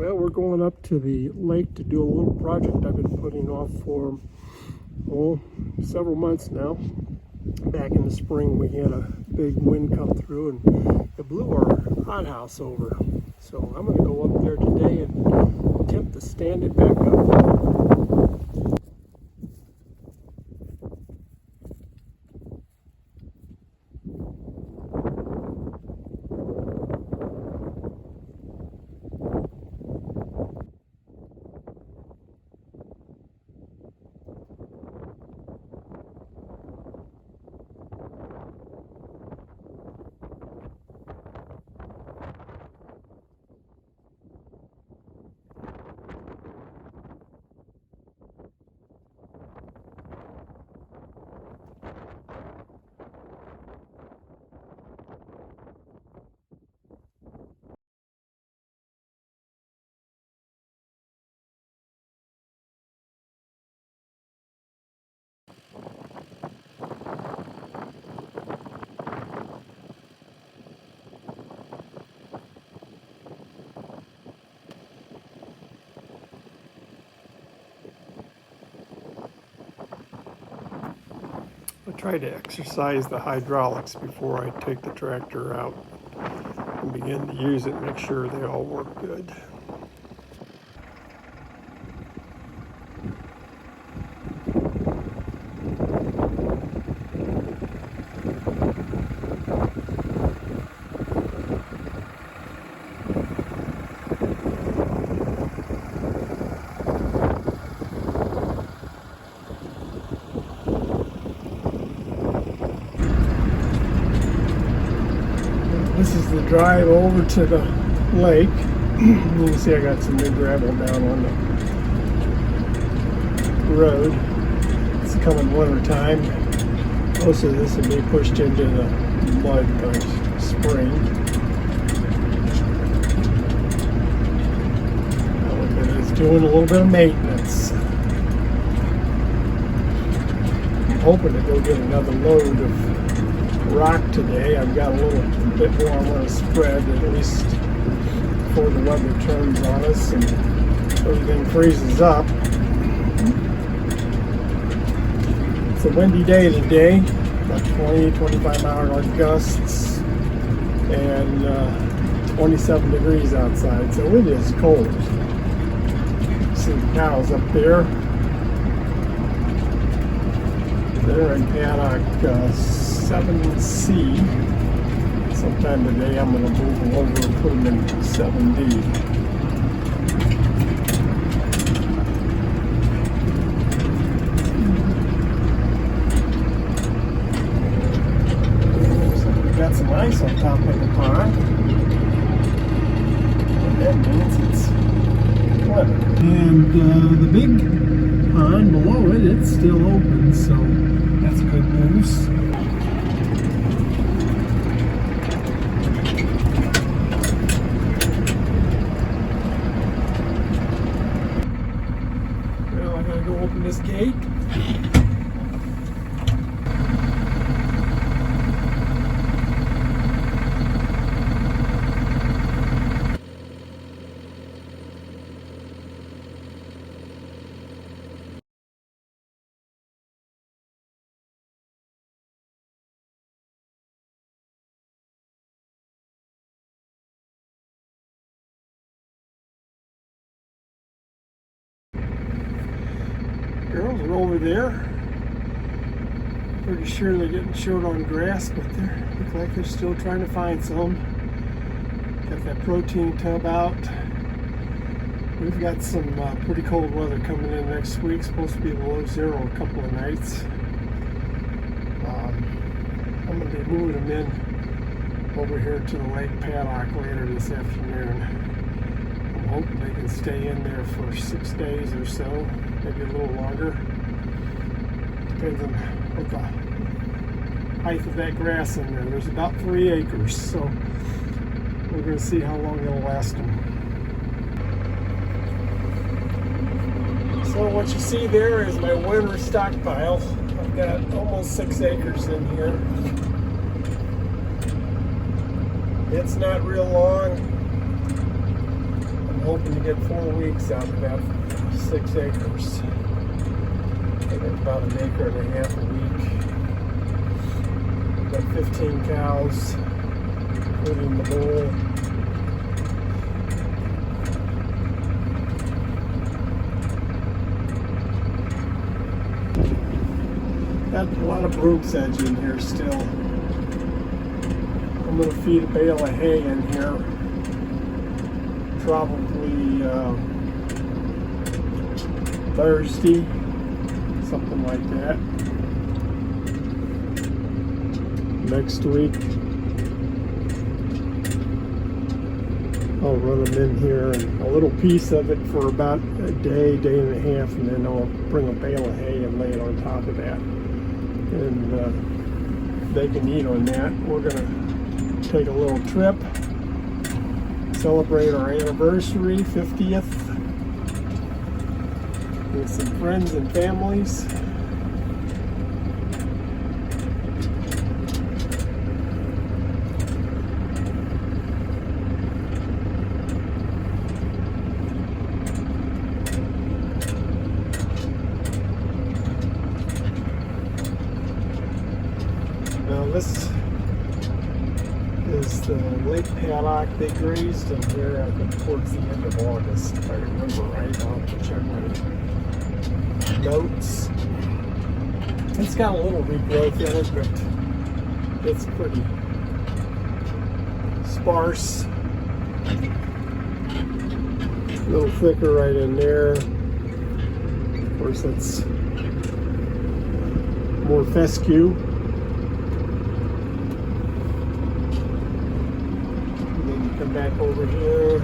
Well, we're going up to the lake to do a little project I've been putting off for, several months now. Back in the spring, we had a big wind come through and it blew our hothouse over. So I'm going to go up there today and attempt to stand it back up. I try to exercise the hydraulics before I take the tractor out and begin to use it, make sure they all work good. This is the drive over to the lake. You can see I got some new gravel down on the road. It's coming winter time. Most of this will be pushed into the mud by spring. It's doing a little bit of maintenance. I'm hoping to go get another load of rock today. I've got a little bit more I want to spread, at least before the weather turns on us and everything freezes up. It's a windy day today, about 20-25 mile gusts and 27 degrees outside, so it is cold. See the cows up there. They're in paddock 7C. Sometime today I'm going to move them over and put them in 7D. So we've got some ice on top of the pond. And that means it's winter. And the big pond below it, it's still open, so that's good news. Well, I'm going to go open this gate. Girls are over there. Pretty sure they're getting short on grass, but they look like they're still trying to find some. Got that protein tub out. We've got some pretty cold weather coming in next week. Supposed to be below zero a couple of nights. I'm going to be moving them in over here to the lake paddock later this afternoon. I'm hoping they can stay in there for 6 days or so, maybe a little longer. Depends on what the height of that grass in there. There's about 3 acres, so we're going to see how long it'll last them. So what you see there is my winter stockpile. I've got almost 6 acres in here. It's not real long. I'm hoping to get get 4 weeks out of that 6 acres. I get about an acre and a half a week. Got 15 cows, including the bull. Got a lot of broom sedge in here still. I'm going to feed a bale of hay in here. Probably Thursday, something like that. Next week, I'll run them in here and a little piece of it for about a day, day and a half, and then I'll bring a bale of hay and lay it on top of that. And they can eat on that. We're gonna take a little trip, celebrate our anniversary, 50th, with some friends and families. Now this is the lake paddock. They grazed in here, I think, towards the end of August, if I remember right. I'll have to check my notes. It's got a little regrowth in it, but it's pretty sparse. A little thicker right in there. Of course, that's more fescue. Come back over here.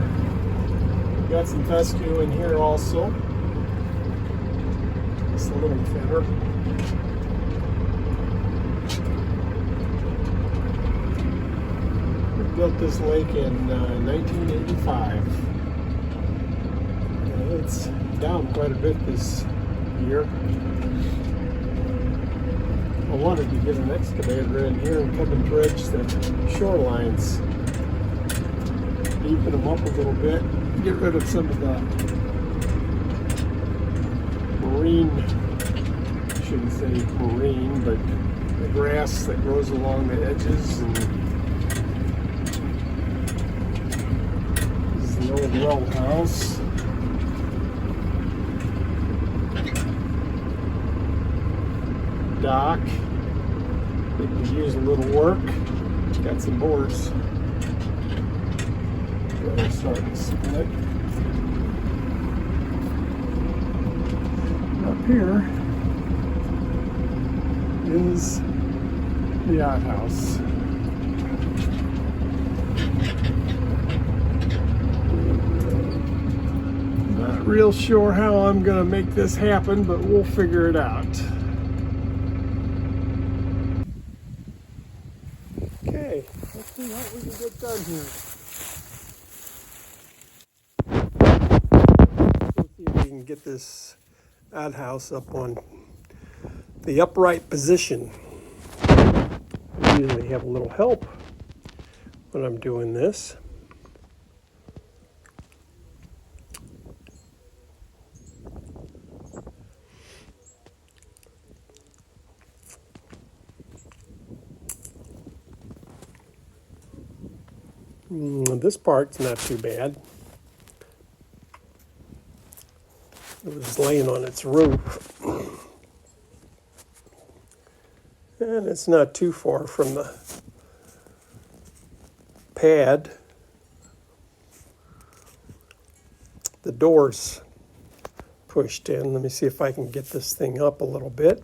We've got some fescue in here also. Just a little thinner. We built this lake in 1985. It's down quite a bit this year. I wanted to get an excavator in here and come and dredge the shorelines. Deepen them up a little bit, get rid of some of the marine, I shouldn't say marine, but the grass that grows along the edges. And this is the old well house. Dock. It could use a little work. Got some boards. Starting to split. Up here is the outhouse. Not real sure how I'm going to make this happen, but we'll figure it out. Okay, let's see what we can get done here. Get this outhouse up on the upright position. I usually have a little help when I'm doing this. This part's not too bad. It was laying on its roof. And it's not too far from the pad. The door's pushed in. Let me see if I can get this thing up a little bit.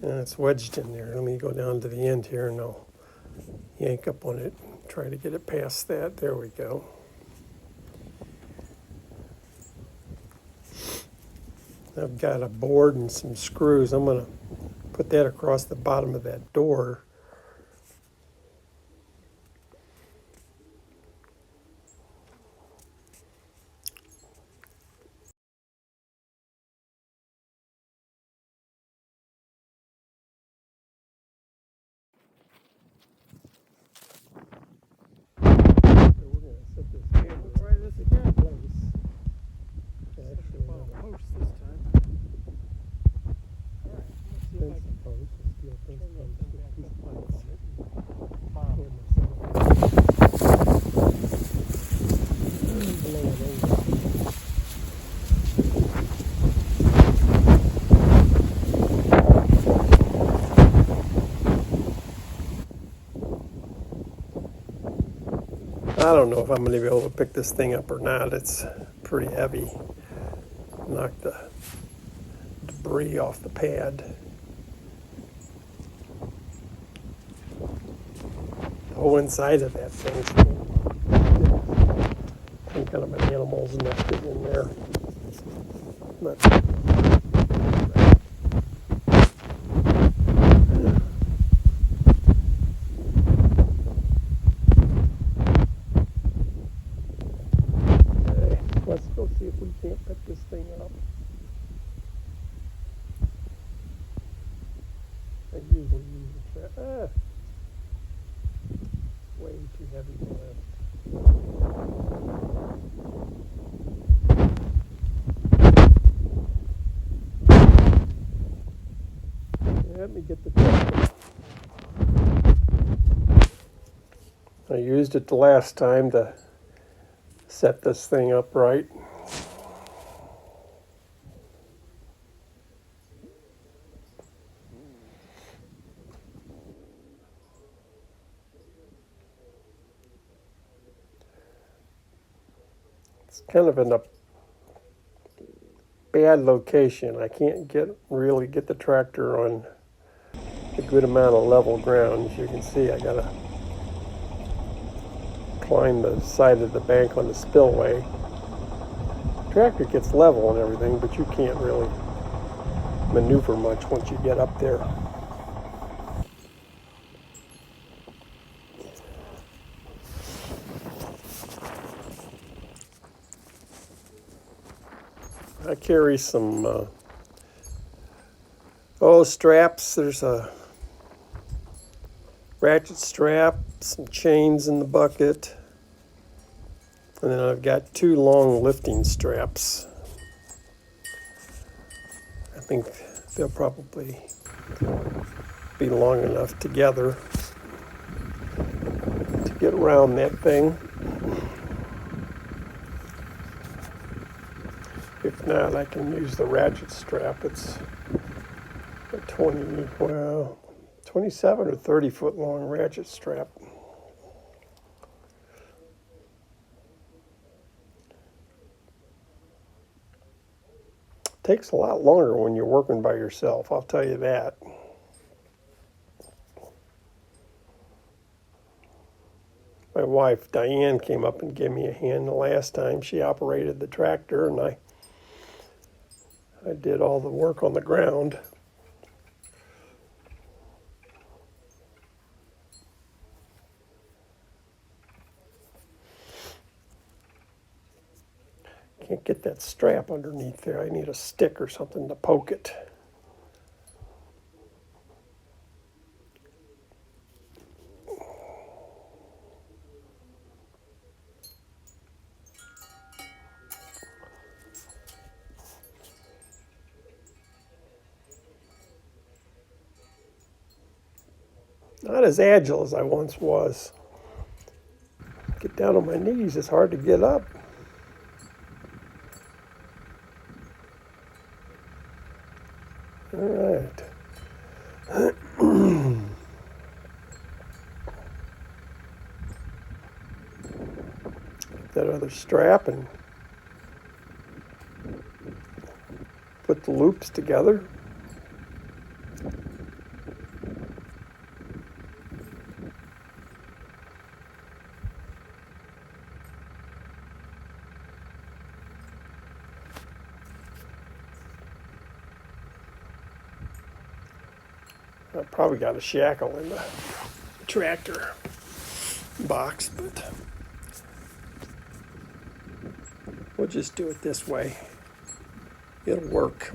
And it's wedged in there. Let me go down to the end here and I'll yank up on it. Try to get it past that. There we go. I've got a board and some screws. I'm going to put that across the bottom of that door. I don't know if I'm going to be able to pick this thing up or not. It's pretty heavy. Knock the debris off the pad. The whole inside of that thing. Some kind of an animal's nested in there. But let's go see if we can't pick this thing up. I usually use the trap. Way too heavy to lift. Let me get the tractor. I used it the last time to set this thing up right. It's kind of in a bad location. I can't really get the tractor on a good amount of level ground. As you can see, I gotta climb the side of the bank on the spillway. Tractor gets level and everything, but you can't really maneuver much once you get up there. I carry some straps. There's a ratchet strap, some chains in the bucket, and then I've got 2 long lifting straps. I think they'll probably be long enough together to get around that thing. If not, I can use the ratchet strap. It's a 27 or 30 foot long ratchet strap. Takes a lot longer when you're working by yourself, I'll tell you that. My wife, Diane, came up and gave me a hand the last time she operated the tractor, and I did all the work on the ground. Can't get that strap underneath there. I need a stick or something to poke it. Not as agile as I once was. Get down on my knees, it's hard to get up. All right. That other strap and put the loops together. I probably got a shackle in the tractor box, but we'll just do it this way. It'll work.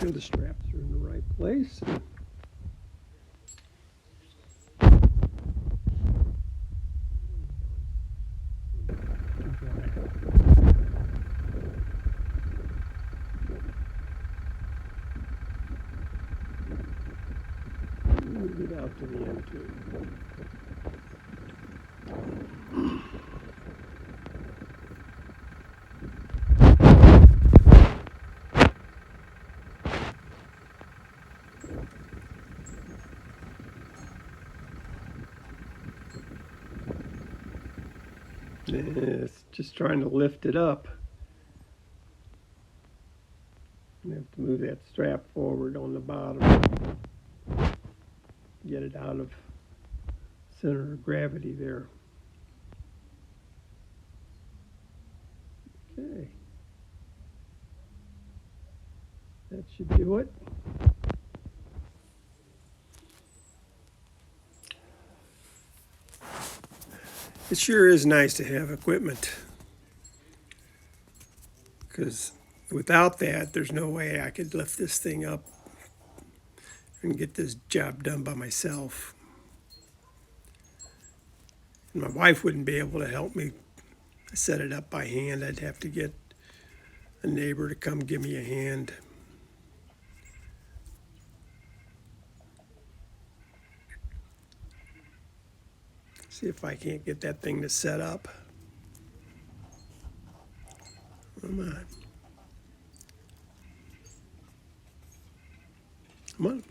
sure the straps are in the right place. Move it out to the end too. It's just trying to lift it up. You have to move that strap forward on the bottom. Get it out of center of gravity there. Okay. That should do it. It sure is nice to have equipment, because without that, there's no way I could lift this thing up and get this job done by myself. And my wife wouldn't be able to help me set it up by hand. I'd have to get a neighbor to come give me a hand. See if I can't get that thing to set up. Come on. Come on.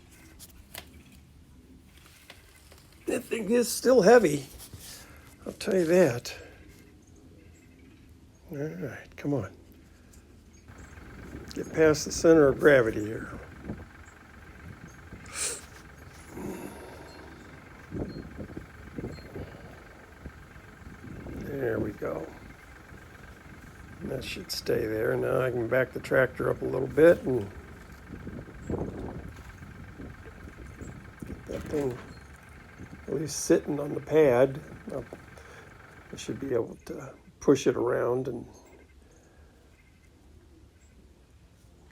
That thing is still heavy. I'll tell you that. All right, come on. Get past the center of gravity here. There we go. And that should stay there. Now I can back the tractor up a little bit and get that thing at least sitting on the pad. I should be able to push it around and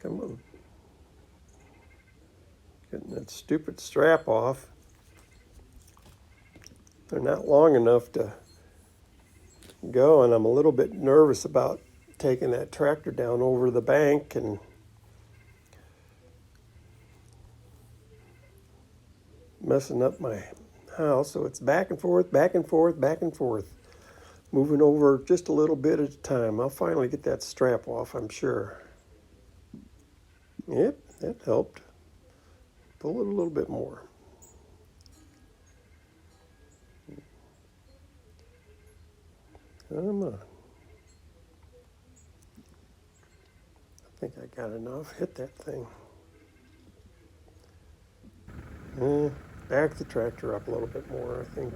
come on. Getting that stupid strap off. They're not long enough to go, and I'm a little bit nervous about taking that tractor down over the bank and messing up my house. So it's back and forth, back and forth, back and forth, moving over just a little bit at a time. I'll finally get that strap off, I'm sure. Yep, that helped. Pull it a little bit more. Come on. I think I got enough. Hit that thing. Back the tractor up a little bit more, I think.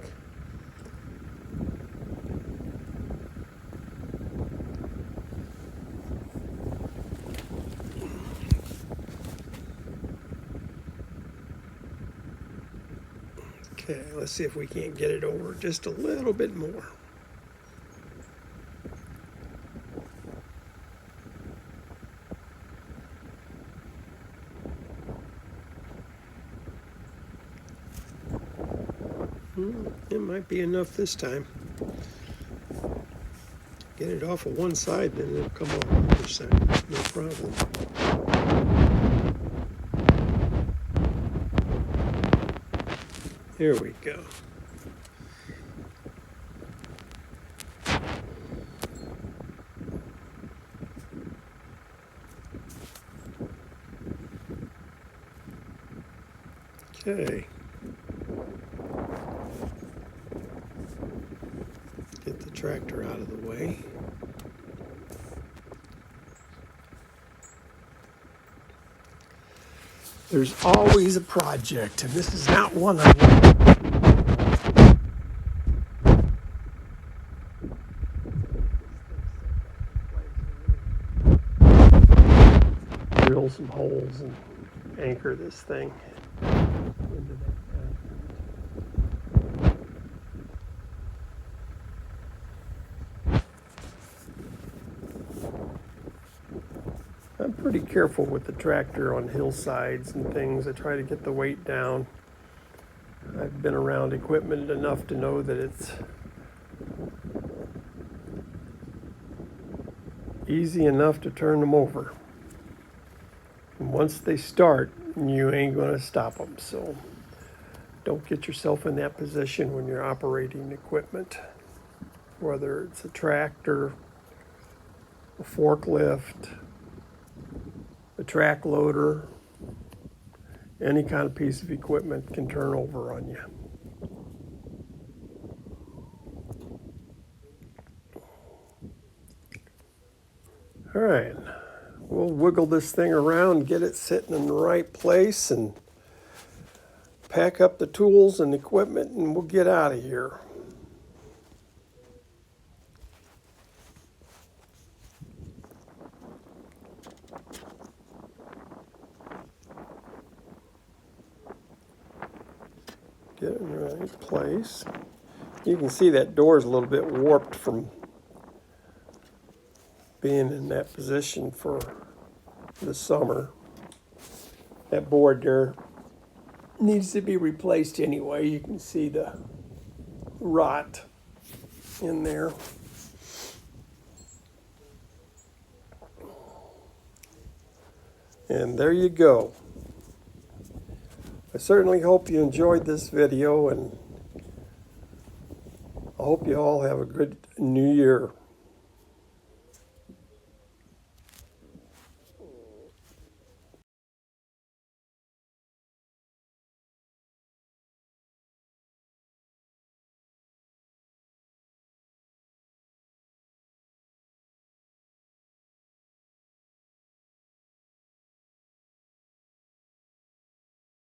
Okay, let's see if we can't get it over just a little bit more. It might be enough this time. Get it off of one side, then it'll come off the other side. No problem. Here we go. Okay. Get the tractor out of the way. There's always a project, and this is not one of them. Drill some holes and anchor this thing into that pad. I'm pretty careful with the tractor on hillsides and things. I try to get the weight down. I've been around equipment enough to know that it's easy enough to turn them over. And once they start, you ain't going to stop them. So don't get yourself in that position when you're operating equipment, whether it's a tractor, a forklift, a track loader. Any kind of piece of equipment can turn over on you. All right, we'll wiggle this thing around, get it sitting in the right place, and pack up the tools and equipment, and we'll get out of here. Get it in the right place. You can see that door is a little bit warped from being in that position for the summer. That board there needs to be replaced anyway. You can see the rot in there. And there you go. I certainly hope you enjoyed this video, and I hope you all have a good new year.